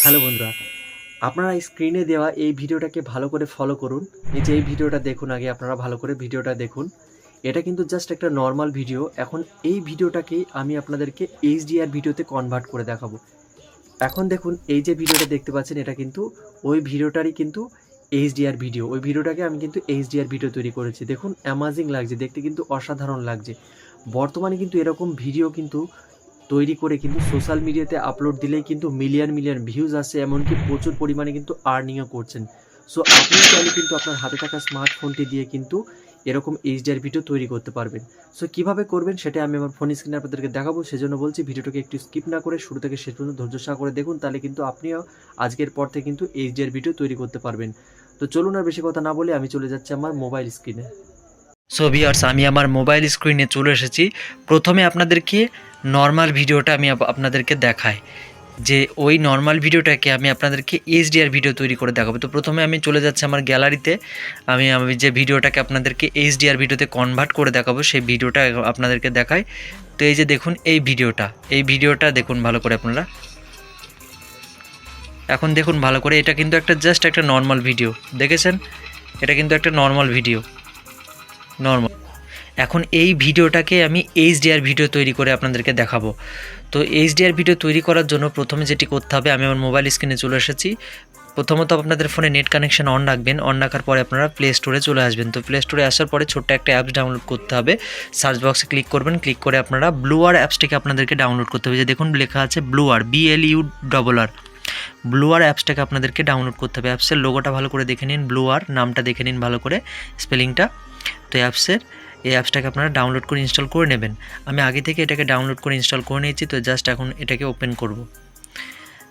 Hello বন্ধুরা, আপনারা স্ক্রিনে দেওয়া এই ভিডিওটাকে ভালো করে ফলো করুন। এই যে এই ভিডিওটা দেখুন, আগে আপনারা ভালো করে ভিডিওটা দেখুন। এটা কিন্তু জাস্ট একটা নর্মাল ভিডিও। এখন এই ভিডিওটাকেই আমি আপনাদেরকে এইচডিআর ভিডিওতে কনভার্ট করে দেখাবো। এখন দেখুন, এই যে ভিডিওটা দেখতে পাচ্ছেন, এটা কিন্তু ওই ভিডিওটারই কিন্তু এইচডিআর ভিডিও। ওই ভিডিওটাকে আমি কিন্তু এইচডিআর ভিডিও তৈরি করেছি। দেখুন অ্যামাজিং লাগছে, দেখতে কিন্তু অসাধারণ লাগছে। বর্তমানে কিন্তু এরকম ভিডিও কিন্তু তৈরি করে কিন্তু সোশ্যাল মিডিয়াতে আপলোড দিলেই কিন্তু মিলিয়ন মিলিয়ন ভিউজ আসে, এমনকি প্রচুর পরিমাণে কিন্তু আর্নিংও করছেন। সো আপনি চাইলে কিন্তু আপনার হাতে থাকা স্মার্টফোনটি দিয়ে কিন্তু এরকম এইচডিআর ভিডিও তৈরি করতে পারবেন। সো কীভাবে করবেন সেটা আমি আমার ফোন স্ক্রিনে আপনাদেরকে দেখাবো। সেজন্য বলছি ভিডিওটাকে একটু স্কিপ না করে শুরু থেকে শেষ পর্যন্ত ধৈর্য সহকারে দেখুন, তাহলে কিন্তু আপনিও আজকের পর থেকে কিন্তু এইচডিআর ভিডিও তৈরি করতে পারবেন। তো চলুন আর বেশি কথা না বলে আমি চলে যাচ্ছি আমার মোবাইল স্ক্রিনে। সো ভিউয়ার্স, আমি আমার মোবাইল স্ক্রিনে চলে এসেছি। প্রথমে আপনাদেরকে নর্মাল ভিডিওটা আমি আপনাদেরকে দেখাই, যে ওই নর্মাল ভিডিওটাকে আমি আপনাদেরকে এইচডিআর ভিডিও তৈরি করে দেখাবো। তো প্রথমে আমি চলে যাচ্ছি আমার গ্যালারিতে। আমি যে ভিডিওটাকে আপনাদেরকে এইচডিআর ভিডিওতে কনভার্ট করে দেখাবো সেই ভিডিওটা আপনাদেরকে দেখাই। তো এই যে দেখুন এই ভিডিওটা দেখুন ভালো করে আপনারা। এখন দেখুন ভালো করে, এটা কিন্তু জাস্ট একটা নর্মাল ভিডিও, দেখেছেন? এটা কিন্তু একটা নর্মাল ভিডিও। এখন এই ভিডিওটাকে আমি এইচডিআর ভিডিও তৈরি করে আপনাদেরকে দেখাবো। তো এইচডিআর ভিডিও তৈরি করার জন্য প্রথমে যেটি করতে হবে, আমি আমার মোবাইল স্ক্রিনে চলে এসেছি। প্রথমত আপনাদের ফোনে নেট কানেকশন অন রাখবেন। অন রাখার পরে আপনারা প্লে স্টোরে চলে আসবেন। তো প্লে স্টোরে আসার পরে ছোট্ট একটা অ্যাপস ডাউনলোড করতে হবে। সার্চ বক্সে ক্লিক করবেন। ক্লিক করে আপনারা ব্লুয়ার অ্যাপসটাকে আপনাদেরকে ডাউনলোড করতে হবে। যে দেখুন লেখা আছে ব্লুয়ার, BLURR। ব্লুয়ার অ্যাপসটাকে আপনাদেরকে ডাউনলোড করতে হবে। অ্যাপসের লোগোটা ভালো করে দেখে নিন, ব্লুয়ার নামটা দেখে নিন ভালো করে, স্পেলিংটা। তো এই অ্যাপসটাকে আপনারা ডাউনলোড করে ইনস্টল করে নেবেন। আমি আগে থেকে এটাকে ডাউনলোড করে ইনস্টল করে নিয়েছি। তো জাস্ট এখন এটাকে ওপেন করব।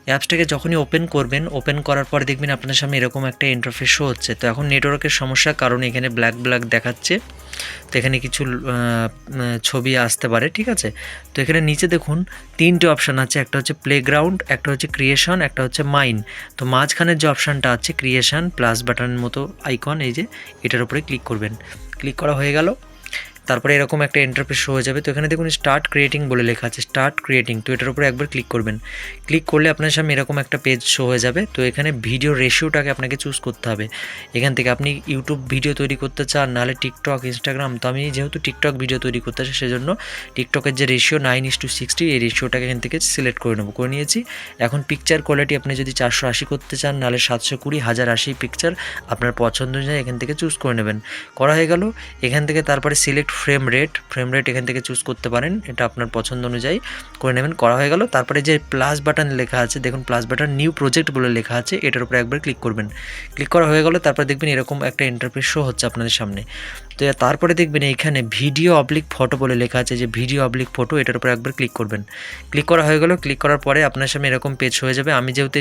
অ্যাপসটাকে যখনই ওপেন করবেন, ওপেন করার পর দেখবেন আপনার সামনে এরকম একটা ইন্টারফেস শো হচ্ছে। তো এখন নেটওয়ার্কের সমস্যার কারণে এখানে ব্ল্যাক দেখাচ্ছে। তো এখানে কিছু ছবি আসতে পারে, ঠিক আছে? তো এখানে নিচে দেখুন তিনটে অপশান আছে, একটা হচ্ছে প্লেগ্রাউন্ড, একটা হচ্ছে ক্রিয়েশন, একটা হচ্ছে মাইন। তো মাঝখানের যে অপশানটা আছে ক্রিয়েশন, প্লাস বাটনের মতো আইকন, এই যে এটার উপরে ক্লিক করবেন। ক্লিক করা হয়ে গেল। তারপরে এরকম একটা ইন্টারফেস শো হয়ে যাবে। তো এখানে দেখুন স্টার্ট ক্রিয়েটিং বলে লেখা আছে, স্টার্ট ক্রিয়েটিং। তো এটার উপরে একবার ক্লিক করবেন। ক্লিক করলে আপনার সামনে এরকম একটা পেজ শো হয়ে যাবে। তো এখানে ভিডিও রেশিওটাকে আপনাকে চুজ করতে হবে। এখান থেকে আপনি ইউটিউব ভিডিও তৈরি করতে চান, নাহলে টিকটক, ইনস্টাগ্রাম। তো আমি যেহেতু টিকটক ভিডিও তৈরি করতে চাই, সেজন্য টিকটকের যে রেশিও 9:60, এই রেশিওটাকে এখান থেকে সিলেক্ট করে নেবো, করে নিয়েছি। এখন পিকচার কোয়ালিটি আপনি যদি 480 করতে চান, নাহলে 720, 1080 পিকচার আপনার পছন্দ অনুযায়ী এখান থেকে চুজ করে নেবেন। করা হয়ে গেল। এখান থেকে তারপরে সিলেক্ট ফ্রেম রেট এখান থেকে চুজ করতে পারেন, এটা আপনার পছন্দ অনুযায়ী করে নেবেন। করা হয়ে গেল। তারপরে যে প্লাস বাটন লেখা আছে, দেখুন প্লাস বাটন নিউ প্রজেক্ট বলে লেখা আছে, এটার উপরে একবার ক্লিক করবেন। ক্লিক করা হয়ে গেল। তারপরে দেখবেন এরকম একটা ইন্টারফেস শো হচ্ছে আপনাদের সামনে। তো তারপরে দেখবেন এইখানে ভিডিও অবলিক ফটো বলে লেখা আছে, যে ভিডিও অবলিক ফটো, এটার উপরে একবার ক্লিক করবেন। ক্লিক করা হয়ে গেল। ক্লিক করার পরে আপনার সামনে এরকম পেজ হয়ে যাবে। আমি যেহেতু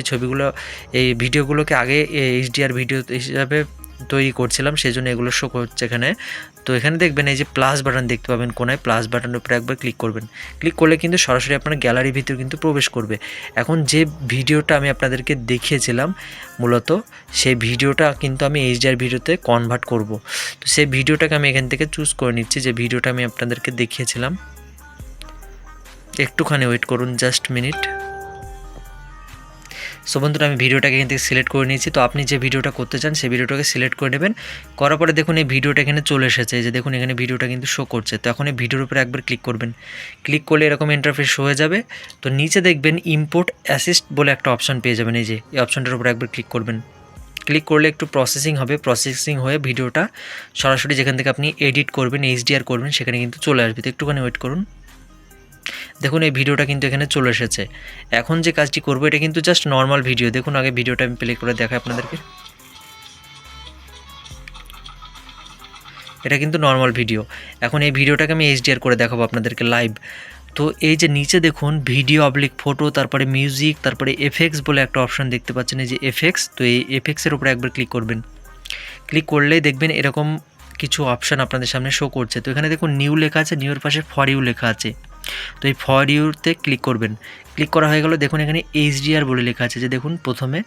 এই ভিডিওগুলোকে আগে এইচডিআর ভিডিও হিসাবে তৈরি করছিলাম, সেই জন্য এগুলো শো করছে এখানে। তো এখানে দেখবেন এই যে প্লাস বাটন দেখতে পাবেন কোনায়, প্লাস বাটনের উপরে একবার ক্লিক করবেন। ক্লিক করলে কিন্তু সরাসরি আপনার গ্যালারির ভিতরে কিন্তু প্রবেশ করবে। এখন যে ভিডিওটা আমি আপনাদেরকে দেখিয়েছিলাম মূলত, সেই ভিডিওটা কিন্তু আমি এইচডিআর ভিডিওতে কনভার্ট করব। তো সেই ভিডিওটাকে আমি এখান থেকে চুজ করে নিচ্ছি, যে ভিডিওটা আমি আপনাদেরকে দেখিয়েছিলাম। একটুখানি ওয়েট করুন, জাস্ট মিনিট। সো বন্ধুরা, আমি ভিডিওটাকে এখান থেকে সিলেক্ট করে নিয়েছি। তো আপনি যে ভিডিওটা করতে চান সেই ভিডিওটাকে সিলেক্ট করে নেবেন। করার পরে দেখুন এই ভিডিওটা এখানে চলে এসেছে, যে দেখুন এখানে ভিডিওটা কিন্তু শো করছে। তো এখন এই ভিডিওর উপরে একবার ক্লিক করবেন। ক্লিক করলে এরকম ইন্টারফেস শো হয়ে যাবে। তো নিচে দেখবেন ইম্পোর্ট অ্যাসিস্ট বলে একটা অপশান পেয়ে যাবেন, এই যে এই অপশানটার উপরে একবার ক্লিক করবেন। ক্লিক করলে একটু প্রসেসিং হবে, প্রসেসিং হয়ে ভিডিওটা সরাসরি যেখান থেকে আপনি এডিট করবেন, এইচডিআর করবেন, সেখানে কিন্তু চলে আসবে। তো একটুখানি ওয়েট করুন। দেখুন এই ভিডিওটা কিন্তু এখানে চলে এসেছে। এখন যে কাজটি করবো, এটা কিন্তু জাস্ট নর্মাল ভিডিও। দেখুন আগে ভিডিওটা আমি প্লে করে দেখাই আপনাদেরকে। এটা কিন্তু নর্মাল ভিডিও। এখন এই ভিডিওটাকে আমি এইচডিআর করে দেখাবো আপনাদেরকে লাইভ। তো এই যে নিচে দেখুন ভিডিও অবলিক ফটো, তারপরে মিউজিক, তারপরে এফএক্স বলে একটা অপশান দেখতে পাচ্ছেন, এই যে এফএক্স। তো এই এফএক্সের উপরে একবার ক্লিক করবেন। ক্লিক করলেই দেখবেন এরকম কিছু অপশান আপনাদের সামনে শো করছে। তো এখানে দেখুন নিউ লেখা আছে, নিউর পাশে ফর ইউ লেখা আছে। তো এই ফর ইউতে ক্লিক করবেন। ক্লিক করা হয়ে গেল। দেখুন এখানে এইচডিআর বলে লেখা আছে, যে দেখুন প্রথমে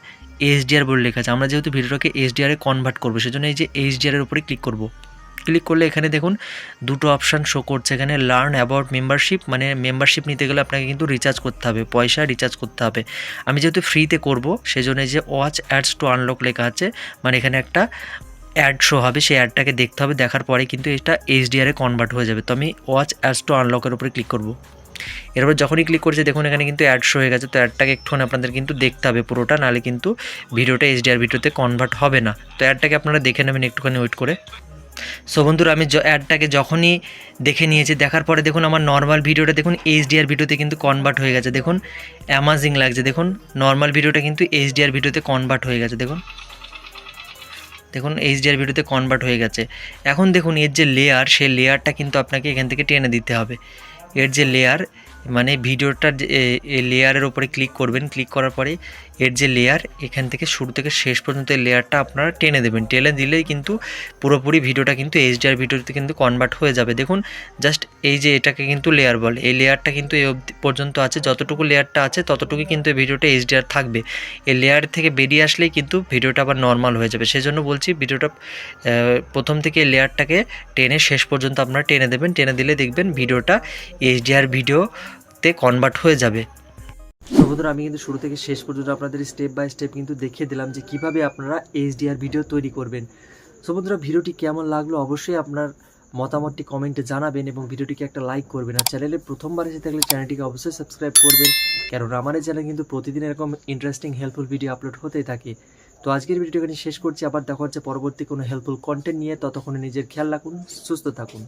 এইচডিআর বলে লেখা আছে। আমরা যেহেতু ভিডিওটাকে এইচডিআরে কনভার্ট করবো, সেজন্য এই যে এইচডিআরের উপরে ক্লিক করব। ক্লিক করলে এখানে দেখুন দুটো অপশান শো করছে, এখানে লার্ন অ্যাবাউট মেম্বারশিপ, মানে মেম্বারশিপ নিতে গেলে আপনাকে কিন্তু রিচার্জ করতে হবে, পয়সা রিচার্জ করতে হবে। আমি যেহেতু ফ্রিতে করব সেই জন্য যে ওয়াচ অ্যাডস টু আনলক লেখা আছে, মানে এখানে একটা অ্যাড শো হবে, সেই অ্যাডটাকে দেখতে হবে, দেখার পরে কিন্তু এটা এইচডিআরে কনভার্ট হয়ে যাবে। তো আমি ওয়াচ অ্যাডস টু আনলকের উপরে ক্লিক করব। এরপর যখনই ক্লিক করছে দেখুন এখানে কিন্তু অ্যাড শো হয়ে গেছে। তো অ্যাডটাকে একটুখানি আপনাদের কিন্তু দেখতে হবে পুরোটা, নাহলে কিন্তু ভিডিওটা এইচডিআর ভিডিওতে কনভার্ট হবে না। তো অ্যাডটাকে আপনারা দেখে নেবেন একটুখানি ওয়েট করে। সো বন্ধুরা আমি অ্যাডটাকে যখনই দেখে নিয়েছি, দেখার পরে দেখুন আমার নর্মাল ভিডিওটা দেখুন এইচডিআর ভিডিওতে কিন্তু কনভার্ট হয়ে গেছে। দেখুন অ্যামাজিং লাগছে, দেখুন নর্মাল ভিডিওটা কিন্তু এইচডিআর ভিডিওতে কনভার্ট হয়ে গেছে। দেখুন এইচডিআর ভিডিওতে কনভার্ট হয়ে গেছে। এখন দেখুন এর যে লেয়ার, সেই লেয়ারটা কিন্তু আপনাকে এখান থেকে টেনে দিতে হবে। এর যে লেয়ার, মানে ভিডিওটার যে এই লেয়ারের ওপরে ক্লিক করবেন, ক্লিক করার পরে এর যে লেয়ার, এখান থেকে শুরু থেকে শেষ পর্যন্ত এই লেয়ারটা আপনারা টেনে দেবেন। টেনে দিলেই কিন্তু পুরোপুরি ভিডিওটা কিন্তু এইচডিআর ভিডিওতে কিন্তু কনভার্ট হয়ে যাবে। দেখুন জাস্ট এই যে এটাকে কিন্তু লেয়ার বলে, এই লেয়ারটা কিন্তু এই অবধি পর্যন্ত আছে, যতটুকু লেয়ারটা আছে ততটুকু কিন্তু এই ভিডিওটা এইচডিআর থাকবে। এই লেয়ার থেকে বেরিয়ে আসলেই কিন্তু ভিডিওটা আবার নর্মাল হয়ে যাবে। সেজন্য বলছি ভিডিওটা প্রথম থেকে এই লেয়ারটাকে টেনে শেষ পর্যন্ত আপনারা টেনে দেবেন। টেনে দিলে দেখবেন ভিডিওটা এইচডিআর ভিডিওতে কনভার্ট হয়ে যাবে। তো বন্ধুরা আমি কিন্তু শুরু থেকে শেষ পর্যন্ত আপনাদের স্টেপ বাই স্টেপ কিন্তু দেখিয়ে দিলাম যে কিভাবে আপনারা এইচডিআর ভিডিও তৈরি করবেন। সো বন্ধুরা ভিডিওটি কেমন লাগলো অবশ্যই আপনার মতামতটি কমেন্টে জানাবেন এবং ভিডিওটিকে একটা লাইক করবেন। আর চ্যানেলে প্রথমবার এসে থাকলে চ্যানেলটিকে অবশ্যই সাবস্ক্রাইব করবেন, কারণ আমার এই চ্যানেলে কিন্তু প্রতিদিন এরকম ইন্টারেস্টিং হেল্পফুল ভিডিও আপলোড হতেই থাকে। তো আজকের ভিডিওটি এখানে শেষ করছি, আবার দেখা হচ্ছে পরবর্তী কোনো হেল্পফুল কন্টেন্ট নিয়ে। ততক্ষণে নিজের খেয়াল রাখুন, সুস্থ থাকুন।